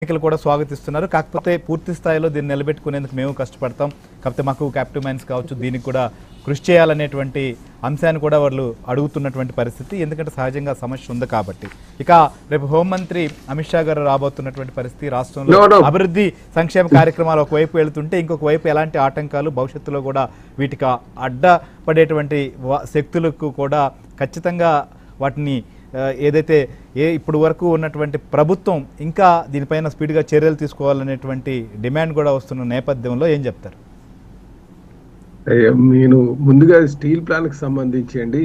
ఎన్నికలు కూడా స్వాగతిస్తున్నారు. కాకపోతే పూర్తి స్థాయిలో దీన్ని నిలబెట్టుకునేందుకు మేము కష్టపడతాం. కాకపోతే మాకు క్యాపిటల్ మైన్స్ కావచ్చు దీనికి కూడా కృషి చేయాలనేటువంటి అంశాన్ని కూడా వాళ్ళు అడుగుతున్నటువంటి పరిస్థితి. ఎందుకంటే సహజంగా సమస్య ఉంది కాబట్టి. ఇక రేపు హోంమంత్రి అమిత్ షా గారు రాబోతున్నటువంటి పరిస్థితి, రాష్ట్రంలో అభివృద్ధి సంక్షేమ కార్యక్రమాలు ఒకవైపు వెళుతుంటే ఇంకొక వైపు ఎలాంటి ఆటంకాలు భవిష్యత్తులో కూడా వీటికి అడ్డపడేటువంటి శక్తులకు కూడా ఖచ్చితంగా వాటిని ఏదైతే ఇప్పుడు వరకు ఉన్నటువంటి ప్రభుత్వం ఇంకా దీనిపైన స్పీడ్గా చర్యలు తీసుకోవాలనేటువంటి డిమాండ్ కూడా వస్తున్న నేపథ్యంలో ఏం చెప్తారు? నేను ముందుగా స్టీల్ ప్లాంట్కి సంబంధించి అండి,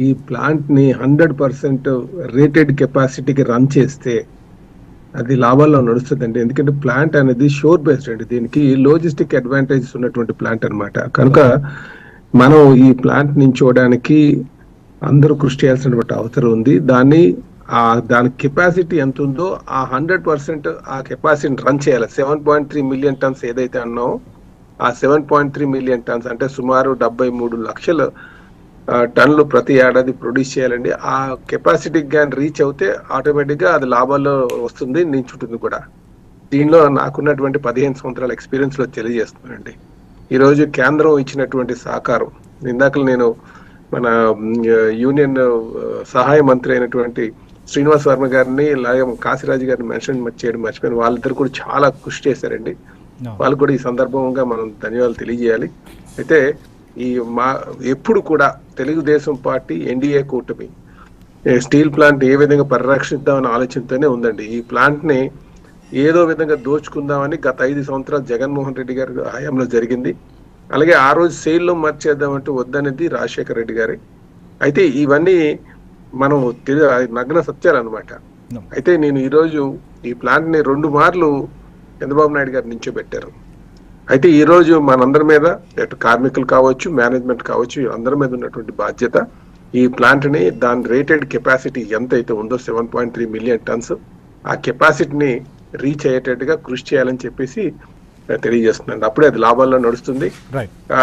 ఈ ప్లాంట్ని 100% రేటెడ్ కెపాసిటీకి రన్ చేస్తే అది లాభాల్లో నడుస్తుందండి. ఎందుకంటే ప్లాంట్ అనేది షోర్ బేస్డ్ అండి, దీనికి లాజిస్టిక్ అడ్వాంటేజెస్ ఉన్నటువంటి ప్లాంట్ అనమాట. కనుక మనం ఈ ప్లాంట్ నించోడానికి అందరూ కృషి చేయాల్సినటువంటి అవసరం ఉంది. దాని కెపాసిటీ ఎంత ఉందో ఆ 100% ఆ కెపాసిటీని రన్ చేయాలి. 7.3 మిలియన్ టన్స్ ఏదైతే అన్నామో ఆ 7.3 మిలియన్ టన్స్ అంటే సుమారు 73 లక్షల టన్నులు ప్రతి ఏడాది ప్రొడ్యూస్ చేయాలండి. ఆ కెపాసిటీకి కానీ రీచ్ అవుతే ఆటోమేటిక్గా అది లాభాల్లో వస్తుంది, నించుంటుంది కూడా. దీనిలో నాకున్నటువంటి 15 సంవత్సరాల ఎక్స్పీరియన్స్లో తెలియజేస్తున్నానండి. ఈరోజు కేంద్రం ఇచ్చినటువంటి సహకారం, ఇందాక నేను మన యూనియన్ సహాయ మంత్రి అయినటువంటి శ్రీనివాస్ వర్మ గారిని అలాగే కాశీరాజు గారిని మెన్షన్ చేయడం మర్చిపోయాను. వాళ్ళిద్దరు కూడా చాలా కృషి చేశారండి. వాళ్ళు కూడా ఈ సందర్భంగా మనం ధన్యవాదాలు తెలియజేయాలి. అయితే ఎప్పుడు కూడా తెలుగుదేశం పార్టీ ఎన్డీఏ కూటమి స్టీల్ ప్లాంట్ ఏ విధంగా పరిరక్షిద్దామనే ఆలోచనతోనే ఉందండి. ఈ ప్లాంట్ ని ఏదో విధంగా దోచుకుందామని గత 5 సంవత్సరాలు జగన్మోహన్ రెడ్డి గారి హయాంలో జరిగింది. అలాగే ఆ రోజు సేల్లో మార్చేద్దామంటూ వద్దనేది రాజశేఖర రెడ్డి గారి. అయితే ఇవన్నీ మనం నగ్న సత్యాలు అనమాట. అయితే నేను ఈరోజు ఈ ప్లాంట్ ని 2 మార్లు చంద్రబాబు నాయుడు గారు నించోబెట్టారు. అయితే ఈ రోజు మనందరి మీద కార్మికులు కావచ్చు, మేనేజ్మెంట్ కావచ్చు, అందరి మీద ఉన్నటువంటి బాధ్యత ఈ ప్లాంట్ ని దాని రేటెడ్ కెపాసిటీ ఎంత అయితే ఉందో 7.3 మిలియన్ టన్స్ ఆ కెపాసిటీని రీచ్ అయ్యేటట్టుగా కృషి చేయాలని చెప్పేసి తెలియజేస్తున్నాను. అప్పుడే అది లాభాల్లో నడుస్తుంది.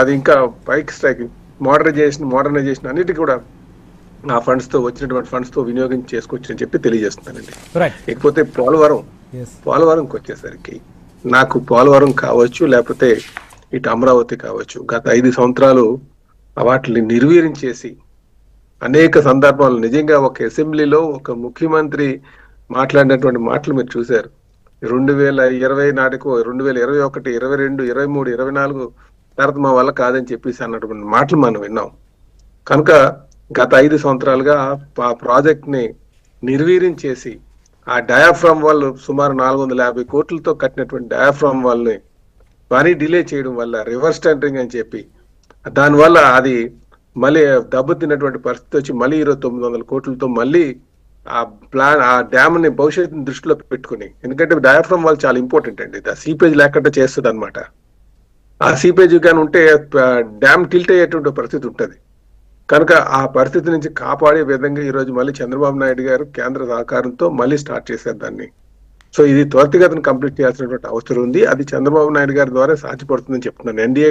అది ఇంకా పైకి స్ట్రైక్ మోడర్నైజేషన్ అన్నిటి కూడా ఆ ఫండ్స్ తో వచ్చినటువంటి ఫండ్స్ తో వినియోగం చేసుకోవచ్చని చెప్పి తెలియజేస్తున్నానండి. ఇకపోతే పోలవరంకి వచ్చేసరికి నాకు పోలవరం కావచ్చు, లేకపోతే ఇటు అమరావతి కావచ్చు, గత 5 సంవత్సరాలు వాటిని నిర్వీర్యం చేసి అనేక సందర్భాలు నిజంగా ఒక అసెంబ్లీలో ఒక ముఖ్యమంత్రి మాట్లాడినటువంటి మాటలు మీరు చూశారు. 2020 నాటికి 2021, 22, 23, 24 తర్వాత మా వల్ల కాదని చెప్పేసి అన్నటువంటి మాటలు మనం విన్నాం. కనుక గత 5 సంవత్సరాలుగా ఆ ప్రాజెక్ట్ ని నిర్వీర్యం చేసి ఆ డయాఫ్రామ్ వాళ్ళు సుమారు 450 కోట్లతో కట్టినటువంటి డయాఫ్రామ్ వాళ్ళని పని డిలే చేయడం వల్ల రివర్స్ టెండరింగ్ అని చెప్పి దానివల్ల అది మళ్ళీ దెబ్బతిన్నటువంటి పరిస్థితి వచ్చి మళ్ళీ 900 కోట్లతో మళ్ళీ ఆ డ్యామ్ ని భవిష్యత్తుని దృష్టిలో పెట్టుకుని, ఎందుకంటే డయాఫ్రామ్ వాళ్ళు చాలా ఇంపార్టెంట్ అండి, సీపేజ్ లేకుండా చేస్తుంది అనమాట. ఆ సీపేజ్ కానీ ఉంటే డ్యామ్ టిల్ట్ అయ్యేటువంటి పరిస్థితి ఉంటుంది. కనుక ఆ పరిస్థితి నుంచి కాపాడే విధంగా ఈరోజు మళ్ళీ చంద్రబాబు నాయుడు గారు కేంద్ర సహకారంతో మళ్ళీ స్టార్ట్ చేశారు దాన్ని. సో ఇది త్వరితగతిన కంప్లీట్ చేయాల్సినటువంటి అవసరం ఉంది. అది చంద్రబాబు నాయుడు గారి ద్వారా సాధ్యపడుతుందని చెప్తున్నాను. ఎన్డీఏ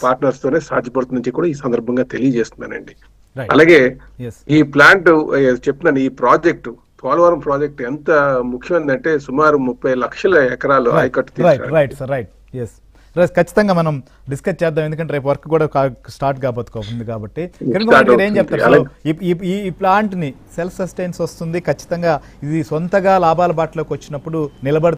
పార్ట్నర్స్ తోనే సాధ్యపడుతుందని కూడా ఈ సందర్భంగా తెలియజేస్తున్నానండి. అలాగే ఈ ప్లాంట్ చెప్తున్నాను, ఈ ప్రాజెక్టు పోలవరం ప్రాజెక్ట్ ఎంత ముఖ్యమైందంటే సుమారు 30 లక్షల ఎకరాలు ఆయకట్టు. ఖచ్చితంగా మనం డిస్కస్ చేద్దాం, ఎందుకంటే రేపు వర్క్ కూడా స్టార్ట్ కాబోతుంది కాబట్టి. ఏం చెప్తారు? ఈ ప్లాంట్ ని సెల్ఫ్ సస్టైన్స్ వస్తుంది, ఖచ్చితంగా ఇది సొంతగా లాభాల బాటలోకి వచ్చినప్పుడు నిలబడుతుంది.